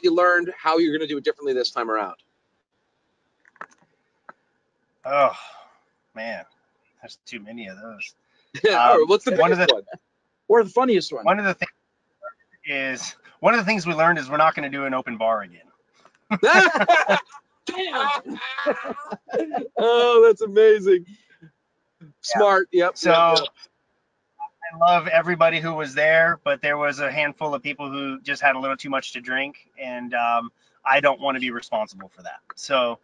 learned, how you're going to do it differently this time around. Oh man, there's too many of those. What's the biggest one? Or the funniest one? One of the things we learned is we're not going to do an open bar again. Oh, that's amazing. Smart. Yep. So yep. I love everybody who was there, but there was a handful of people who just had a little too much to drink, and I don't want to be responsible for that. So,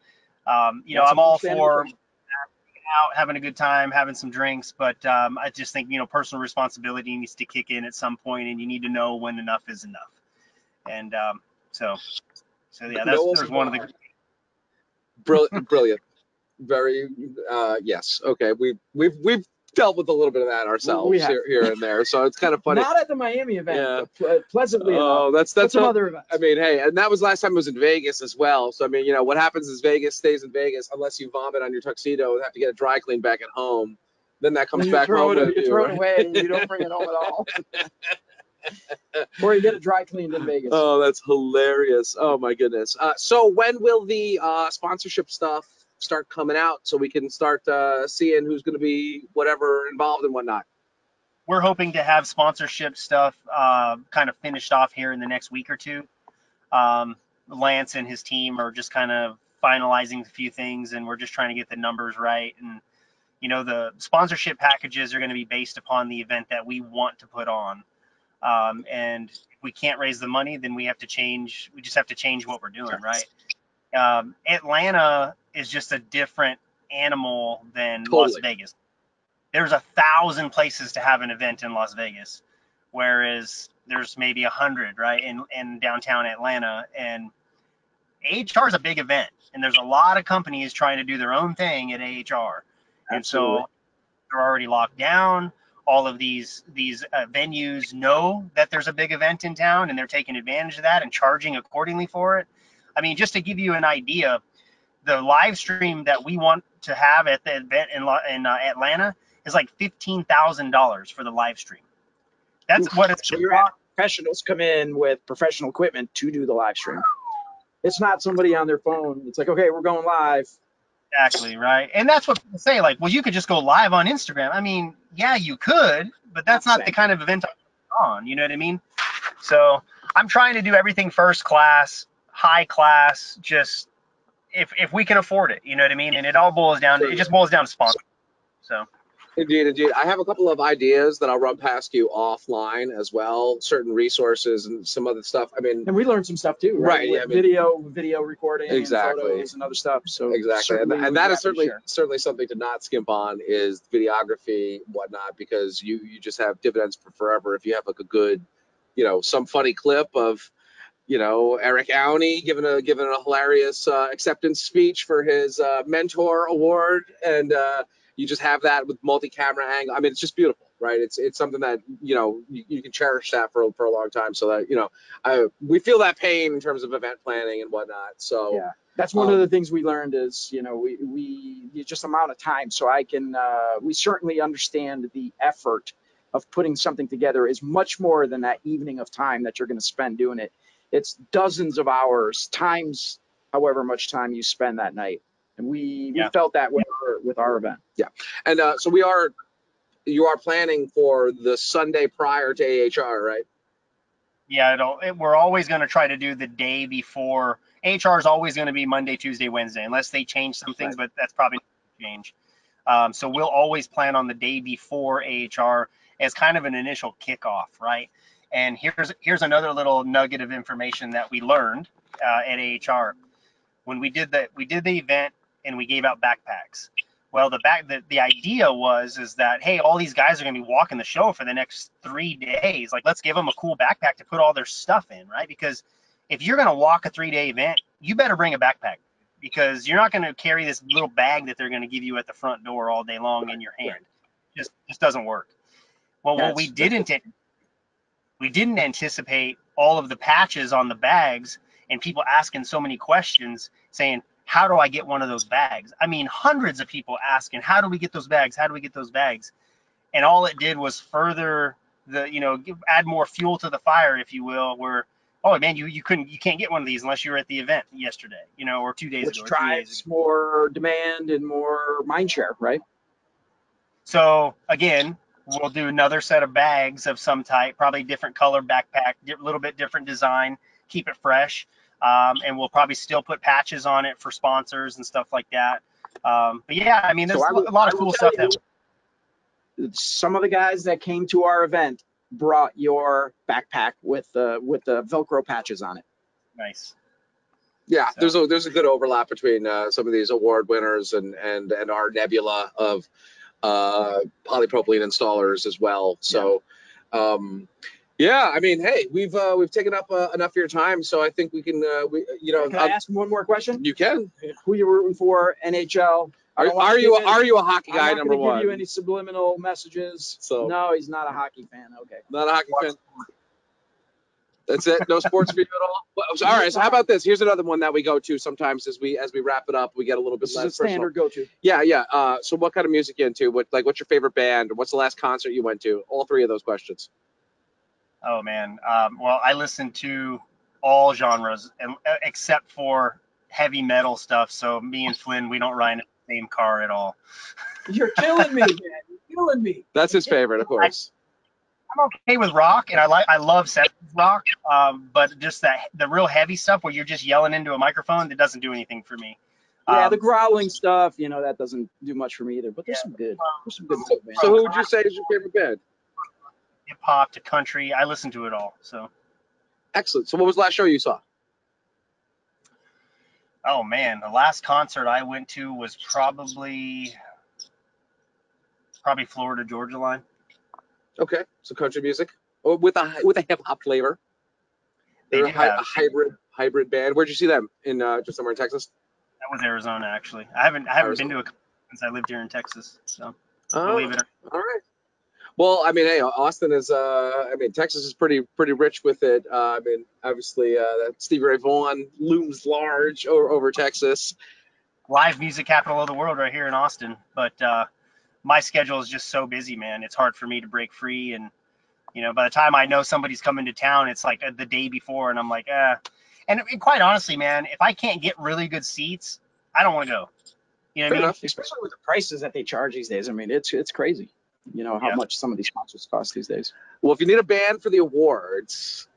you know, I'm all for out, having a good time, having some drinks, but I just think, you know, personal responsibility needs to kick in at some point, and you need to know when enough is enough. And so yeah, there's one of the brilliant. Very yes. Okay, we've dealt with a little bit of that ourselves here and there, so it's kind of funny. Not at the Miami event, but pleasantly enough. That's some other events. I mean, hey, and that was last time I was in Vegas as well. So I mean, you know, what happens is Vegas stays in Vegas unless you vomit on your tuxedo and have to get it dry cleaned back at home. Then that comes back home. You throw it away and you don't bring it home at all. Or you get it dry cleaned in Vegas. Oh, that's hilarious. Oh my goodness. So when will the sponsorship stuff start coming out so we can start seeing who's going to be whatever involved and whatnot? We're hoping to have sponsorship stuff kind of finished off here in the next week or two. Lance and his team are just kind of finalizing a few things, and we're just trying to get the numbers right. And, you know, the sponsorship packages are going to be based upon the event that we want to put on. And if we can't raise the money, then we just have to change what we're doing, right? Atlanta is just a different animal than Las Vegas. There's 1,000 places to have an event in Las Vegas, whereas there's maybe 100, right, in downtown Atlanta. And AHR is a big event, and there's a lot of companies trying to do their own thing at AHR. And so they're already locked down. All of these venues know that there's a big event in town, and they're taking advantage of that and charging accordingly for it. I mean, just to give you an idea, the live stream that we want to have at the event in Atlanta is like $15,000 for the live stream. That's what it's. So you're having professionals come in with professional equipment to do the live stream. It's not somebody on their phone. It's like, okay, we're going live. Exactly, right. And that's what people say, like, well, you could just go live on Instagram. I mean, yeah, you could, but that's not the kind of event I'm on, you know what I mean? So I'm trying to do everything first class, high class, just if we can afford it, you know what I mean? And it all boils down to, it just boils down to sponsor. So Indeed, indeed. I have a couple of ideas that I'll run past you offline as well. Certain resources and some other stuff. I mean, And we learned some stuff too, right? right? Yeah, I With mean, video recording exactly. and photos and other stuff. So Exactly, certainly and we'd be that is happy to share. certainly something to not skimp on is videography, whatnot, because you just have dividends for forever if you have like a good, some funny clip of, Eric Auney giving a hilarious acceptance speech for his mentor award, and you just have that with multi-camera angle. I mean, it's just beautiful, right? It's something that you can cherish that for a long time. So that we feel that pain in terms of event planning and whatnot. So yeah, that's one of the things we learned is we just amount of time. So we certainly understand the effort of putting something together is much more than that evening of time that you're going to spend doing it. It's dozens of hours times however much time you spend that night. And we felt that with our event. Yeah. And so you are planning for the Sunday prior to AHR, right? Yeah, we're always going to try to do the day before. AHR is always going to be Monday, Tuesday, Wednesday, unless they change some things, but that's probably not going to change. So we'll always plan on the day before AHR as kind of an initial kickoff, right? And here's another little nugget of information that we learned at AHR. When we did the event and we gave out backpacks. Well, the idea is that, hey, all these guys are going to be walking the show for the next 3 days. Like, let's give them a cool backpack to put all their stuff in, right? Because if you're going to walk a 3-day event, you better bring a backpack, because you're not going to carry this little bag that they're going to give you at the front door all day long in your hand. Just doesn't work. Well, what we didn't anticipate all of the patches on the bags and people asking so many questions saying, how do I get one of those bags? I mean, hundreds of people asking, how do we get those bags? How do we get those bags? And all it did was further add more fuel to the fire, if you will, where, oh man, you can't get one of these unless you were at the event yesterday, or 2 days ago. Which drives more demand and more mind share, right? So again, we'll do another set of bags of some type, probably different color backpack, a little bit different design, keep it fresh. And we'll probably still put patches on it for sponsors and stuff like that. But yeah, I mean, there's a lot of cool stuff that some of the guys that came to our event brought your backpack with the Velcro patches on it. Nice. Yeah, so there's a good overlap between some of these award winners and our nebula of polypropylene installers as well. So yeah, I mean, hey, we've taken up enough of your time, so I think we can Can I ask one more question? You can. Who you rooting for? NHL? Are you a hockey guy? Number one. I'm not going to give you any subliminal messages. So no, he's not a hockey fan. Okay. Not a hockey fan. That's it. No sports for you at all. Well, all right. So how about this? Here's another one that we go to sometimes as we wrap it up. We get a little bit less personal. Standard go-to. Yeah. So what kind of music you into? What's your favorite band? What's the last concert you went to? All three of those questions. Oh man. Well, I listen to all genres except for heavy metal stuff. So me and Flynn, we don't ride in the same car at all. You're killing me, man. You're killing me. That's his favorite, of course. I'm okay with rock, and I love 70s rock, but just the real heavy stuff where you're just yelling into a microphone, that doesn't do anything for me. Yeah, the growling stuff, that doesn't do much for me either. But there's some good bands. So who would you say is your favorite band? Hip hop to country, I listen to it all. So excellent. So what was the last show you saw? Oh man, the last concert I went to was probably Florida Georgia Line. Okay, so country music with a hip hop flavor. They're a hybrid band. Where'd you see them? In just somewhere in Texas? That was Arizona, actually. I haven't been to a since I lived here in Texas. So believe it. All right. Well, I mean, hey, Austin is. Texas is pretty rich with it. Obviously, Stevie Ray Vaughan looms large over Texas. Live music capital of the world, right here in Austin. But my schedule is just so busy, man. It's hard for me to break free, and by the time I know somebody's coming to town, it's like the day before, and I'm like, And quite honestly, man, if I can't get really good seats, I don't want to go. You know what I mean? Especially with the prices that they charge these days. I mean, it's crazy. How much some of these concerts cost these days. Well, if you need a band for the awards,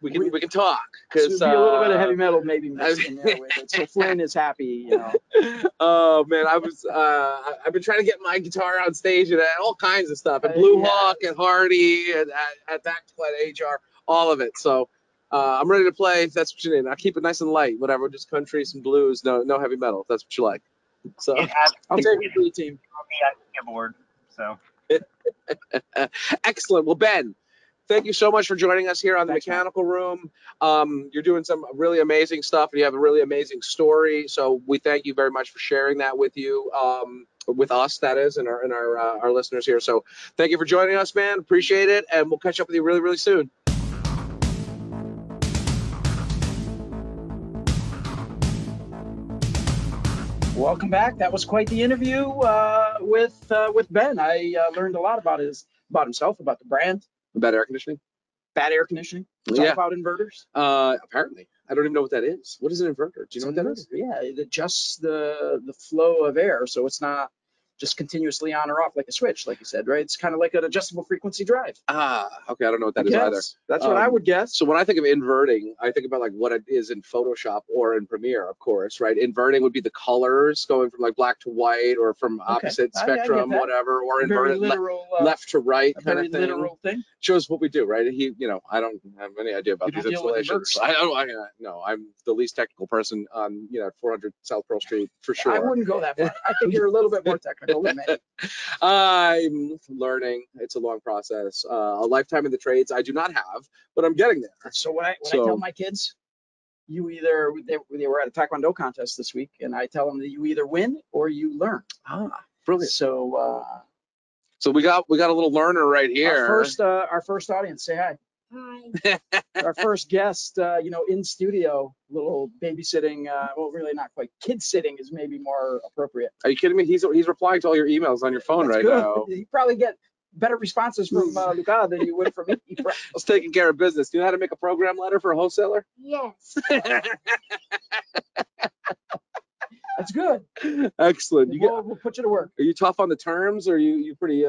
we can talk So because be a little bit of heavy metal maybe mixed in there with it. So Flynn is happy, you know. Oh man, I've been trying to get my guitar on stage and all kinds of stuff, and Blue Hawk and Hardy and at Tactical at HR, all of it. So I'm ready to play if that's what you need. I'll keep it nice and light, whatever, just country, some blues, no heavy metal if that's what you like. So I'll take it for the team. I get bored. So excellent. Well, Ben, thank you so much for joining us here on the Thanks, Mechanical Room. You're doing some really amazing stuff, and you have a really amazing story. So we thank you very much for sharing that with you, with us, that is, and our listeners here. So thank you for joining us, man. Appreciate it, and we'll catch up with you really, really soon. Welcome back. That was quite the interview with Ben. I learned a lot about himself, about the brand, About air conditioning? bad air conditioning. Talk about inverters. Apparently. I don't even know what that is. What is an inverter? Do you know what that is? Yeah, it adjusts the flow of air, so it's not just continuously on or off like a switch, like you said, right? It's kind of like an adjustable frequency drive. Okay. I don't know what that is either. That's what I would guess. So when I think of inverting, I think about like what it is in Photoshop or in Premiere, of course, right? Inverting would be the colors going from like black to white or from opposite spectrum, whatever, or inverted left to right kind of thing. Literal thing. Shows what we do, right? I don't have any idea about these deal with installations. No, I'm the least technical person on 400 South Pearl Street for sure. I wouldn't go that far. I think you're a little bit more technical than me. I'm learning. It's a long process. A lifetime in the trades I do not have, but I'm getting there. So when I tell my kids, they were at a Taekwondo contest this week, and I tell them that you either win or you learn. Brilliant. So we got a little learner right here. Our first audience, say hi. Hi. Our first guest, in studio, little babysitting. Well, really not quite. Kid sitting is maybe more appropriate. Are you kidding me? He's replying to all your emails on your phone right now. You probably get better responses from Luca than you would from me. I was taking care of business. Do you know how to make a program letter for a wholesaler? Yes. That's good. Excellent. We'll put you to work. Are you tough on the terms, or you pretty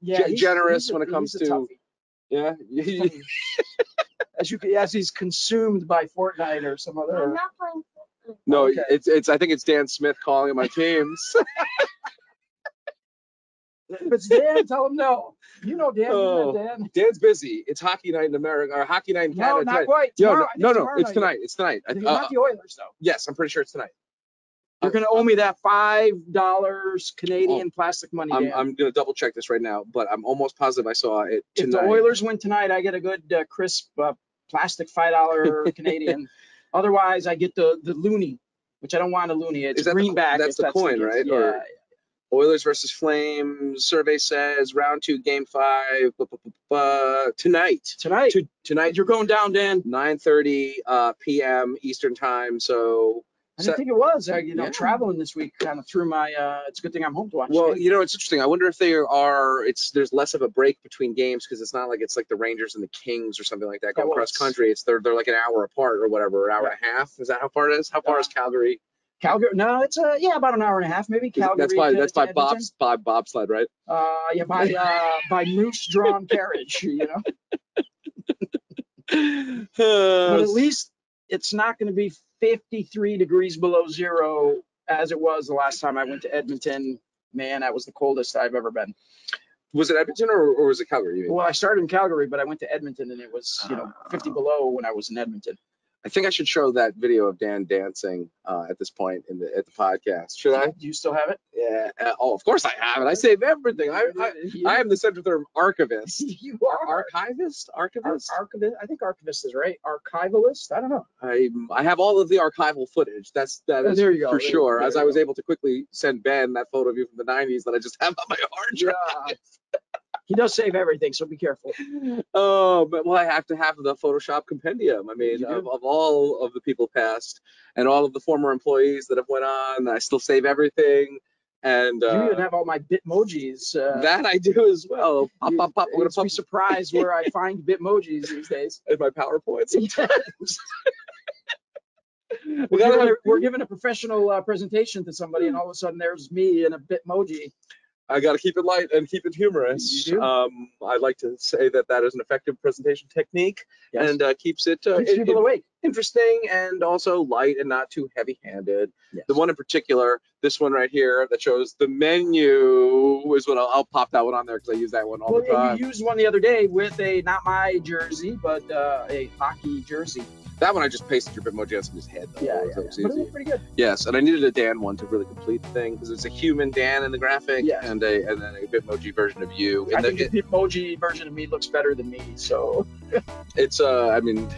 generous when it comes to toughie. Yeah. as he's consumed by Fortnite or some other. I'm not playing Fortnite. No, okay. it's I think it's Dan Smith calling him on Teams. If it's Dan, tell him no. You know Dan. Oh, Dan. Dan's busy. It's hockey night in America, or hockey night in Canada. No, not quite. Tomorrow, no, it's tonight. It's tonight. It's not the Oilers, though. Yes, I'm pretty sure it's tonight. You're going to owe me that $5 Canadian plastic money, Dan. I'm going to double check this right now, but I'm almost positive I saw it tonight. If the Oilers win tonight, I get a good crisp plastic $5 Canadian. Otherwise, I get the loonie, which I don't want a loonie. It's greenback. That's the coin, right? Yeah. Or Oilers versus Flames. Survey says round 2, game 5. Tonight. Tonight. You're going down, Dan. 9:30 p.m. Eastern time. So. I didn't think it was. Traveling this week kind of threw my. It's a good thing I'm home to watch. Well, it's interesting. I wonder if there's less of a break between games because it's not like it's like the Rangers and the Kings or something like that going cross country. They're like an hour apart or whatever, hour and a half. Is that how far it is? How far is Calgary? Calgary? No, it's about an hour and a half, maybe. Calgary. That's by bobsled, right? By moose drawn carriage. But at least it's not going to be 53 degrees below zero as it was the last time I went to Edmonton. Man, that was the coldest I've ever been. Was it Edmonton or was it Calgary? Well, I started in Calgary, but I went to Edmonton and it was 50 below when I was in Edmonton. I think I should show that video of Dan dancing at this point at the podcast. Should I? Do you still have it? Yeah. Of course I have it. I save everything. I am the Centrotherm archivist. You are archivist. Archivist. I think archivist is right. Archivalist. I don't know. I have all of the archival footage. That is there you go. For sure. As I was able to quickly send Ben that photo of you from the 90s that I just have on my hard drive. Yeah. He does save everything, so be careful. But I have to have the Photoshop compendium. I mean, of all of the people past and all of the former employees that have went on, I still save everything. And you even have all my Bitmojis. That I do as well. Pop. We're gonna be surprised where I find Bitmojis these days. In my PowerPoints. We're giving a professional presentation to somebody, and all of a sudden there's me in a Bitmoji. I got to keep it light and keep it humorous. You do? I like to say that is an effective presentation technique, Yes. and keeps Keeps people awake. interesting and also light and not too heavy-handed. Yes. The one in particular, this one right here that shows the menu, is what I'll pop that one on there because I use that one all the time. You used one the other day with not my jersey, but a hockey jersey. That one I just pasted your Bitmoji on somebody's head though. Yeah, So it's But it easy. looked pretty good. Yes, and I needed a Dan one to really complete the thing because it's a human Dan in the graphic, Yes. and then a Bitmoji version of you. I think the emoji version of me looks better than me, so It's I mean,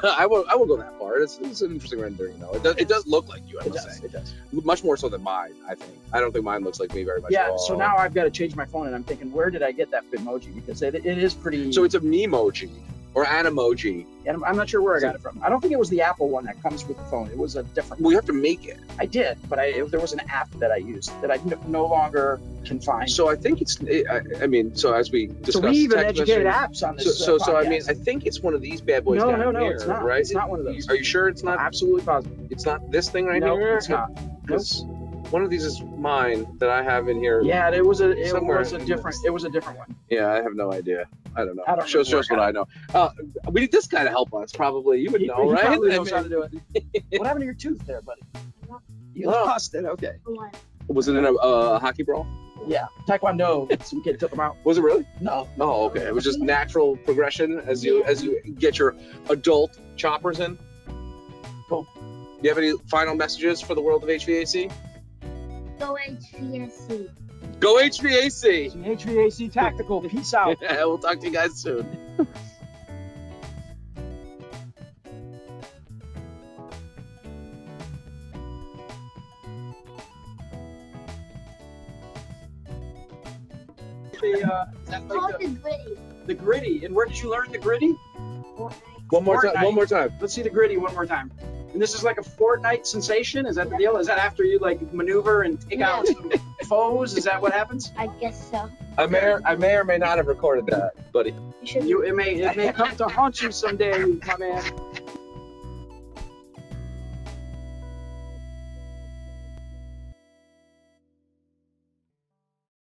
I won't go that far. It's an interesting rendering though. It does look like you. I must say, it does. much more so than mine. I think. I don't think mine looks like me very much. at Yeah, all. so now I've got to change my phone, and I'm thinking, where did I get that Bitmoji? Because it is pretty. So it's a memoji or an emoji. and I'm not sure where I got it from. I don't think it was the Apple one that comes with the phone. It was a different Well, one. you have to make it. I did, but there was an app that I used that I no longer can find. So I think I mean, so as we discussed, So we even text educated messaging- apps on this. So I podcast. mean, I think it's one of these bad boys No, down no, here, it's not. right? It's not one of those. Are you sure it's not? Absolutely positive. It's not this thing right No, here. it's not. Because one of these is mine that I have in here. Yeah, it was a Somewhere in different. It was a different one. Yeah, I have no idea. I don't know. I don't Shows remember what I know. We need this guy to help us. Probably you would He know, right? probably I knows how to mean, do it. What happened to your tooth there, buddy? You Oh. lost it. Okay. One. was it in a hockey brawl? Yeah, Taekwondo. Some kid took them out. Was it really? No. Oh, okay. It was just natural progression as you get your adult choppers in. Cool. Do you have any final messages for the world of HVAC? Go HVAC. Go HVAC! HVAC Tactical. Peace out. We'll talk to you guys soon. Is that Called like the gritty. the gritty? And where did you learn the gritty? Fortnite. One more time. Fortnite. One more time. Let's see the gritty one more time. And this is like a Fortnite sensation? Is that the deal? Is that after you like maneuver and take out some foes? Is that what happens? I guess so. I may or may not have recorded that, buddy. You should. It may come to haunt you someday, my man.